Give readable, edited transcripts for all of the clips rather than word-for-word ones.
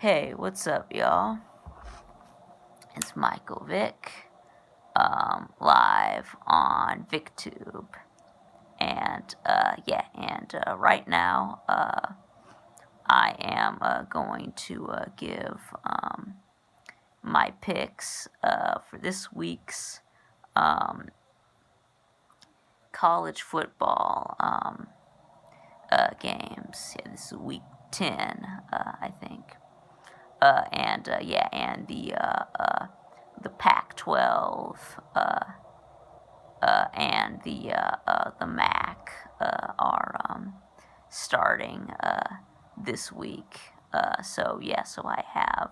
Hey, what's up, y'all? It's Michael Vick, live on VicTube, and right now, I am going to give my picks for this week's college football games. Yeah, this is week 10, I think. And the Pac-12 and the MAC are starting this week. So I have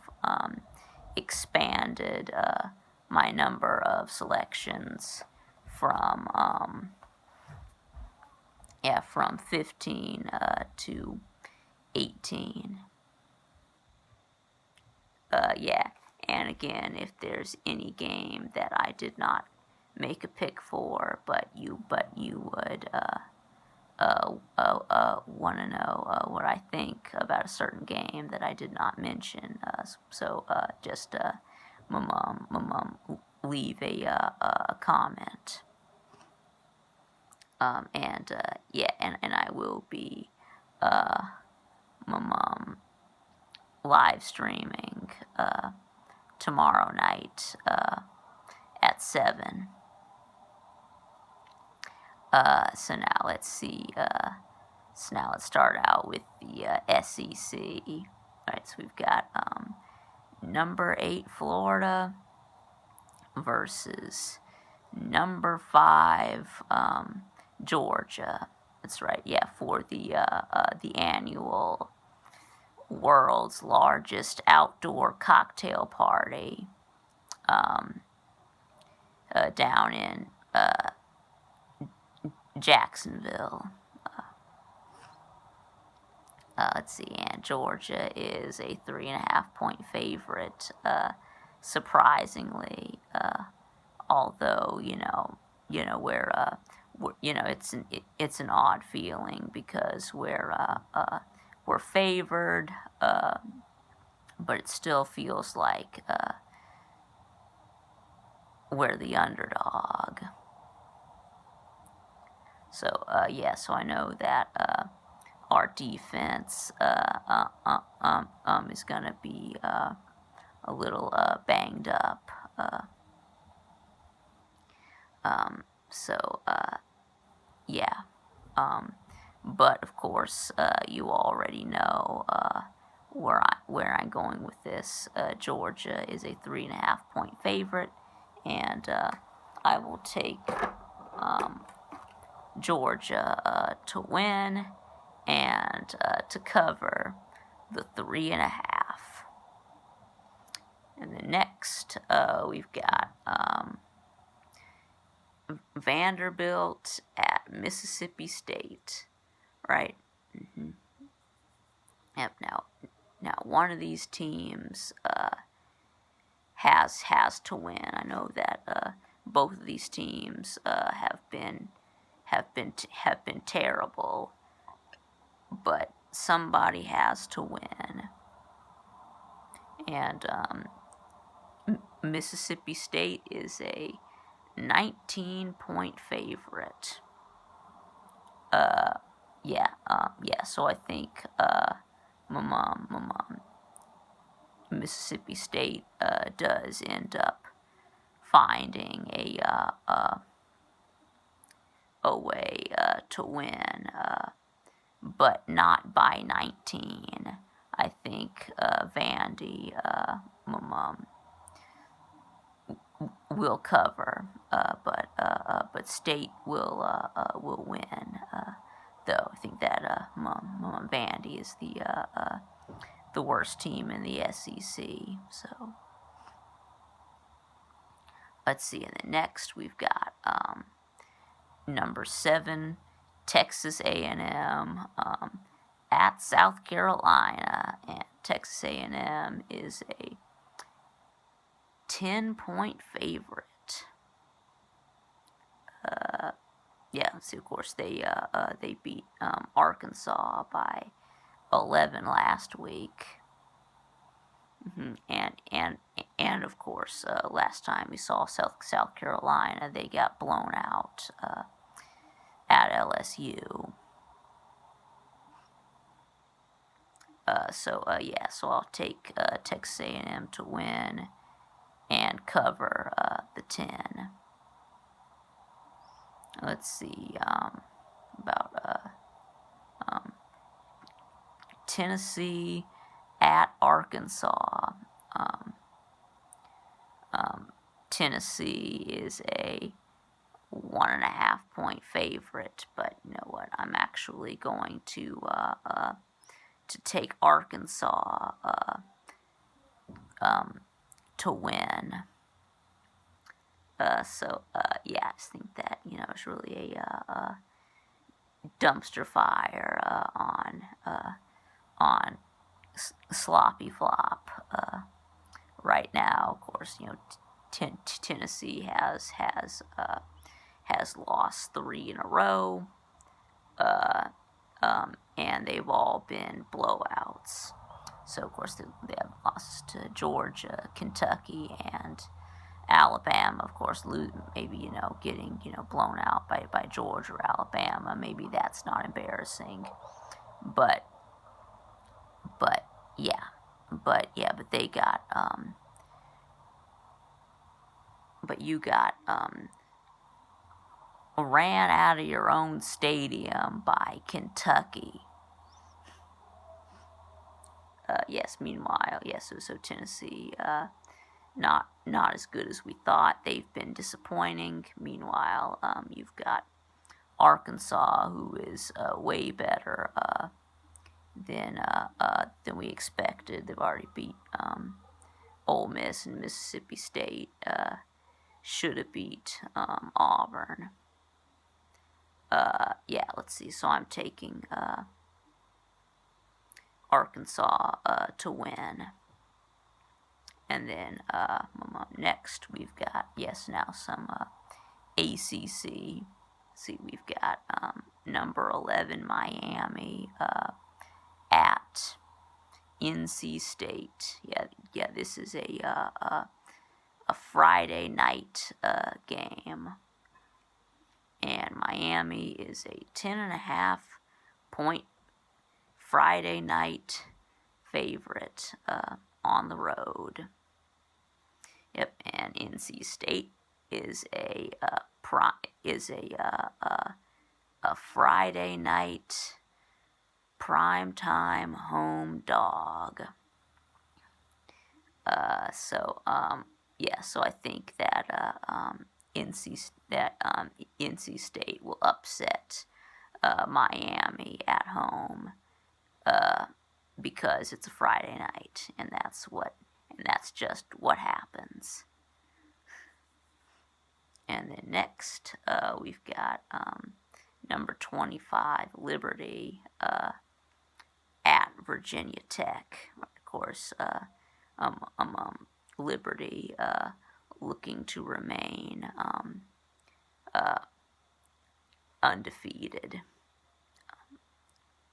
expanded my number of selections from 15 to 18. And again, if there's any game that I did not make a pick for, but you would want to know what I think about a certain game that I did not mention, just leave a comment. And I will be live streaming tomorrow night at 7. So now let's see. So now let's start out with the SEC. All right, so we've got number 8 Florida versus number 5 Georgia. That's right. Yeah, for the annual world's largest outdoor cocktail party down in Jacksonville. Let's see, and Georgia is a 3.5-point favorite, surprisingly. Although it's an odd feeling because we're favored, but it still feels like we're the underdog. So so I know that our defense is gonna be a little banged up. But of course, you already know where I'm going with this. Georgia is a 3.5-point favorite, and I will take Georgia to win and to cover the 3.5. And then next, we've got Vanderbilt at Mississippi State, right? Mm-hmm. Yep. Now one of these teams has to win. I know that both of these teams have been terrible, but somebody has to win. And Mississippi State is a 19-point favorite. So I think Mississippi State does end up finding a way to win, but not by 19. I think Vandy will cover, but State will win. Though I think that Vandy is the worst team in the SEC. So let's see. And then next we've got number 7 Texas A&M at South Carolina, and Texas A&M is a 10-point favorite. So of course they beat Arkansas by 11 last week. And of course, last time we saw South Carolina, they got blown out at LSU. So I'll take Texas A&M to win and cover the 10. Let's see about Tennessee at Arkansas. Tennessee is a 1.5 point favorite, but you know what? I'm actually going to take Arkansas to win. I just think that it's really a dumpster fire on sloppy flop right now. Of course, Tennessee has lost 3 in a row, and they've all been blowouts. So of course they have lost to Georgia, Kentucky, and Alabama. Of course, maybe getting blown out by Georgia or Alabama. Maybe that's not embarrassing, but they got but you got ran out of your own stadium by Kentucky. Meanwhile, so Tennessee, not as good as we thought. They've been disappointing. Meanwhile, you've got Arkansas, who is way better than we expected. They've already beat Ole Miss, and Mississippi State should have beat Auburn. Let's see. So I'm taking Arkansas to win. And then next we've got some ACC. See, we've got number 11 Miami at NC State. This is a Friday night game, and Miami is a 10.5 point Friday night favorite on the road. And NC State is a Friday night primetime home dog. So I think that NC State will upset Miami at home because it's a Friday night, and that's just what happens. And then next, we've got number 25 Liberty at Virginia Tech. Of course, Liberty looking to remain undefeated.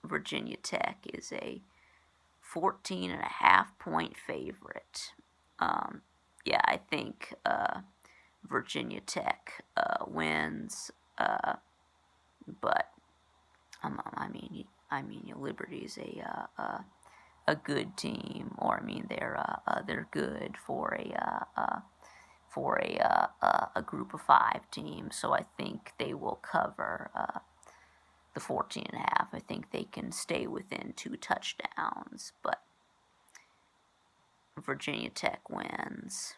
Virginia Tech is a 14.5 point favorite. I think Virginia Tech wins, but Liberty is a good team, or they're good for a group of 5 team. So I think they will cover the 14.5. I think they can stay within 2 touchdowns, but Virginia Tech wins.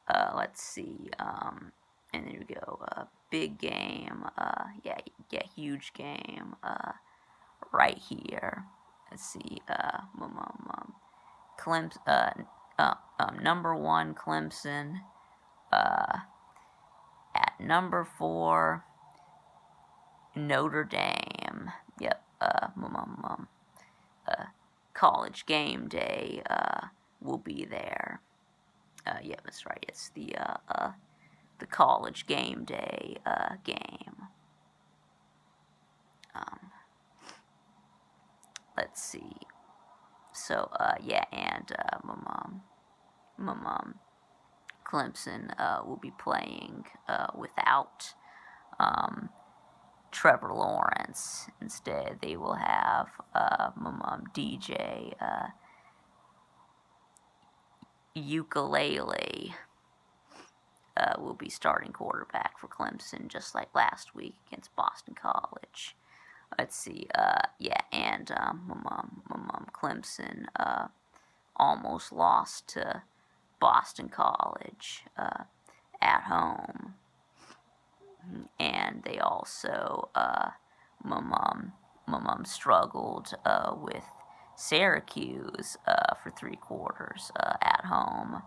Let's see, and there we go. Big game. Huge game. Right here. Let's see. Clemson. Number 1 Clemson. At number 4 Notre Dame. College Game Day will be there. That's right. It's the College Game Day game. Let's see. So yeah, and my mom, Clemson will be playing without Trevor Lawrence. Instead, they will have DJ Ukulele will be starting quarterback for Clemson, just like last week against Boston College. Let's see, yeah, and Clemson almost lost to Boston College at home, and they also, my mom struggled with Syracuse for 3 quarters at home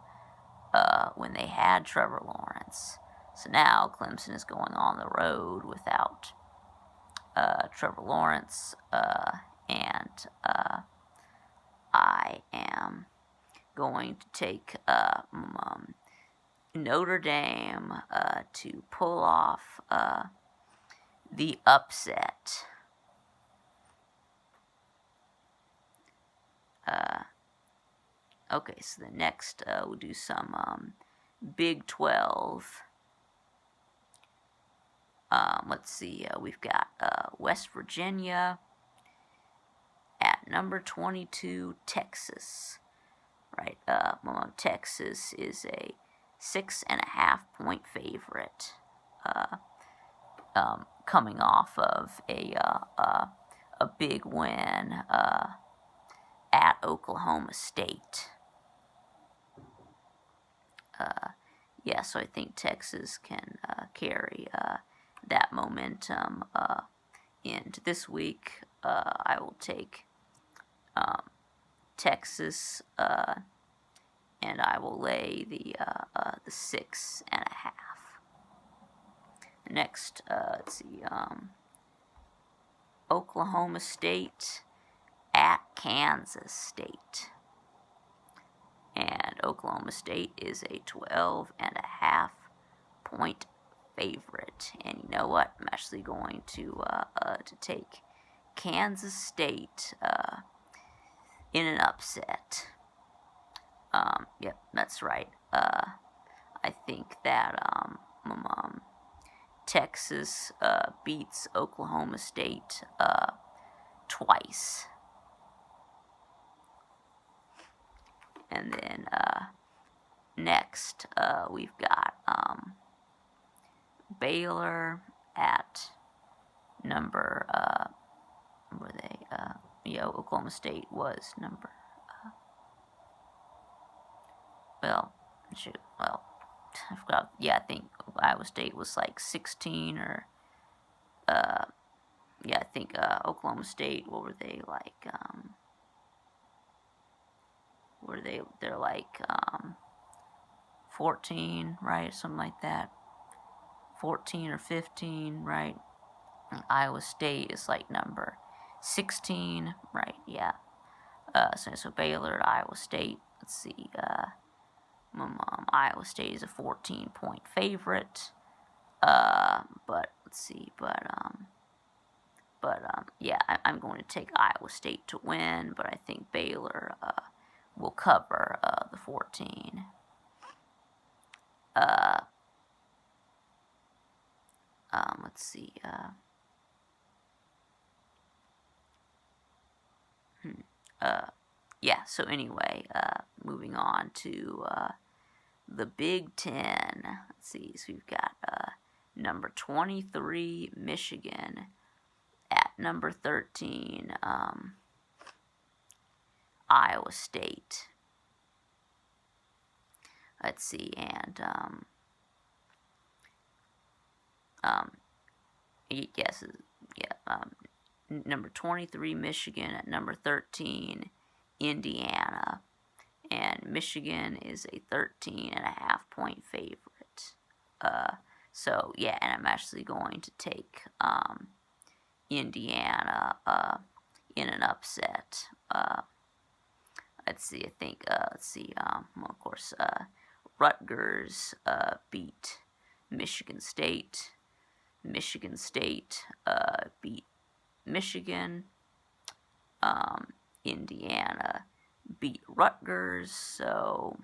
when they had Trevor Lawrence. So now Clemson is going on the road without Trevor Lawrence, and I am going to take Notre Dame to pull off the upset. Okay, so the next we'll do some Big 12. Let's see, we've got West Virginia at number 22, Texas. Right, Texas is a 6.5-point favorite, coming off of a big win at Oklahoma State. Yeah, so I think Texas can carry that momentum into this week. I will take Texas, and I will lay the 6.5. Next, let's see, Oklahoma State at Kansas State. And Oklahoma State is a 12.5-point favorite. And you know what? I'm actually going to take Kansas State in an upset. Yep, that's right. I think that Texas beats Oklahoma State twice. And then next we've got Baylor at number, were they, yeah, Oklahoma State was number, I forgot, yeah, I think Iowa State was like 16 or, yeah, I think Oklahoma State, what were they, like, they're like 14, right, something like that, 14 or 15, right, and Iowa State is like number 16, right, yeah, so Baylor at Iowa State, let's see, Iowa State is a 14-point favorite, but let's see, yeah, I'm going to take Iowa State to win, but I think Baylor will cover the 14. Let's see. Yeah, so anyway, moving on to the Big Ten. Let's see, so we've got number 23, Michigan, at number 13, Iowa State. Let's see, and yes, yeah, number 23, Michigan, at number 13, Indiana, and Michigan is a 13.5-point favorite. So yeah, and I'm actually going to take Indiana in an upset. Let's see, I think, well, of course, Rutgers beat Michigan State. Michigan State beat Michigan. Indiana beat Rutgers, so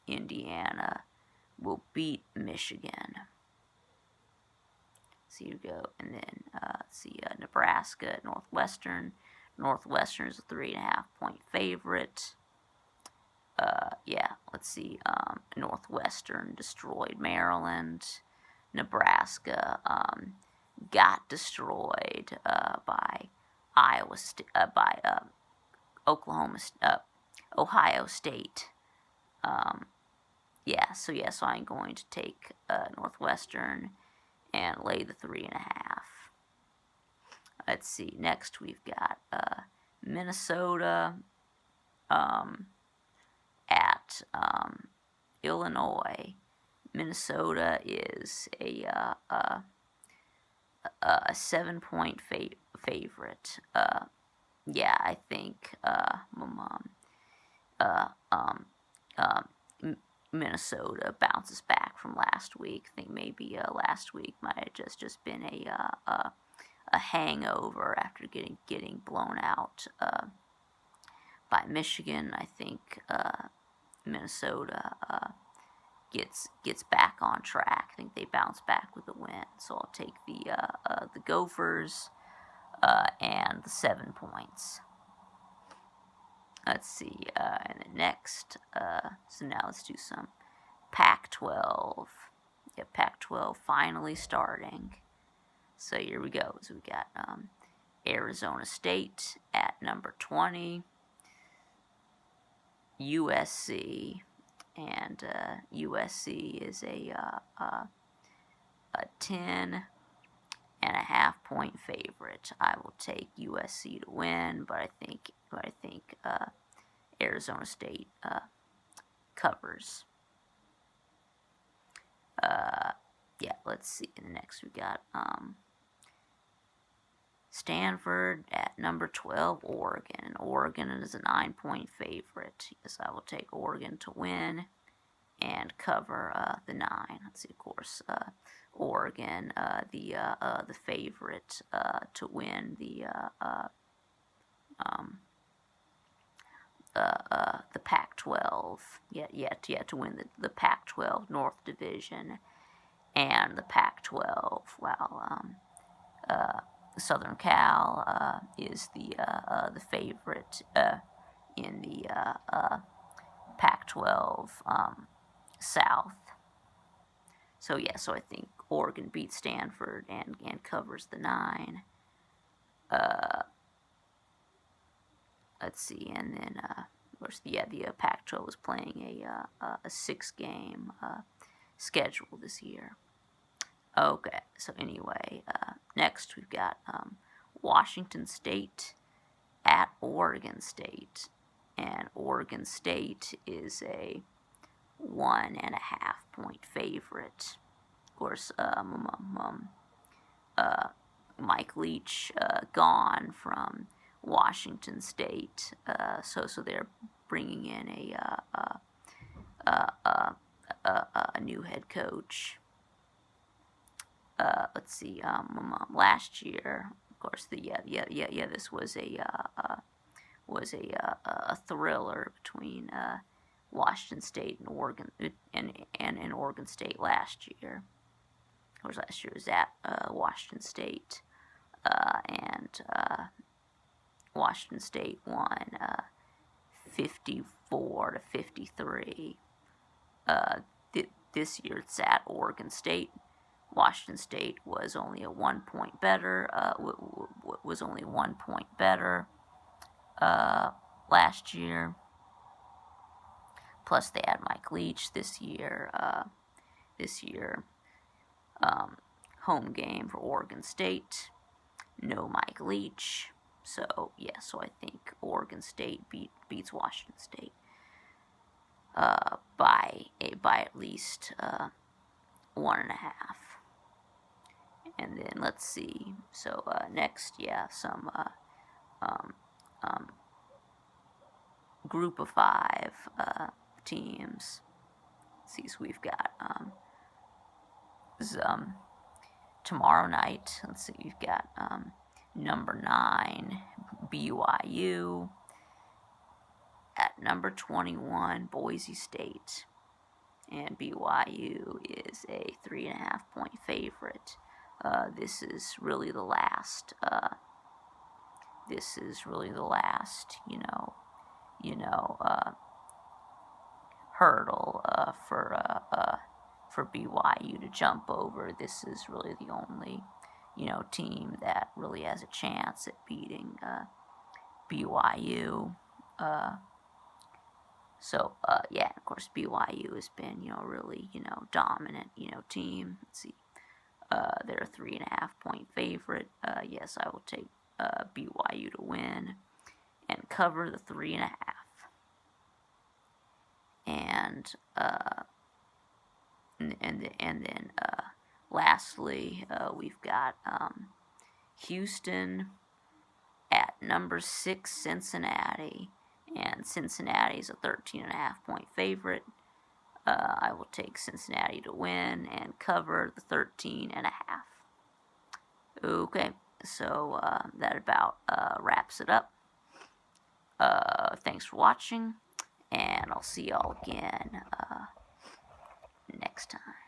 Indiana will beat Michigan. So you go, and then Nebraska at Northwestern. Northwestern is a 3.5-point favorite. Northwestern destroyed Maryland. Nebraska got destroyed by Ohio State. So I'm going to take Northwestern and lay the 3.5. Let's see. Next we've got Minnesota at Illinois. Minnesota is a 7-point favorite. I think Minnesota bounces back from last week. I think maybe last week might have just been a hangover after getting blown out by Michigan. I think Minnesota gets back on track. I think they bounce back with a win. So I'll take the Gophers and the 7 points. Let's see, and then next, so now let's do some Pac-12. Yeah, Pac-12 finally starting. So here we go. So we got Arizona State at number 20, USC, and USC is a 10.5-point favorite. I will take USC to win, but I think Arizona State covers. Let's see. And next we got Stanford at number 12, Oregon. And Oregon is a 9-point favorite. Yes, I will take Oregon to win and cover the 9. Let's see, of course, Oregon, the favorite to win the Pac-12. To win the Pac-12 North Division and the Pac-12. While Southern Cal is the favorite in the Pac-12 South. So I think Oregon beats Stanford and covers the 9. Let's see, and then of course the Pac-12 is playing a 6-game schedule this year. Okay, so anyway, next we've got Washington State at Oregon State, and Oregon State is a 1.5-point favorite. Of course, Mike Leach gone from Washington State, so they're bringing in a new head coach. Let's see. Last year, of course, this was a thriller between Washington State and Oregon and Oregon State last year. Of course, last year was at Washington State, and Washington State won 54-53. This year it's at Oregon State. Washington State was only 1 point better. Last year. Plus, they had Mike Leach this year. Home game for Oregon State. No Mike Leach. So I think Oregon State beats Washington State by at least 1.5. And then let's see. So next, some group of 5 teams. See, so we've got tomorrow night. Let's see, we've got number 9 BYU at number 21, Boise State. And BYU is a 3.5 point favorite. This is really the last. Hurdle for BYU to jump over. This is really the only, team that really has a chance at beating BYU. Yeah, of course, BYU has been, really, dominant, team. Let's see. They're a 3.5 point favorite. Yes, I will take BYU to win and cover the 3.5. And then lastly, we've got Houston at number 6, Cincinnati, and Cincinnati is a 13.5 point favorite. I will take Cincinnati to win and cover the 13.5. Okay, so that about wraps it up. Thanks for watching, and I'll see y'all again next time.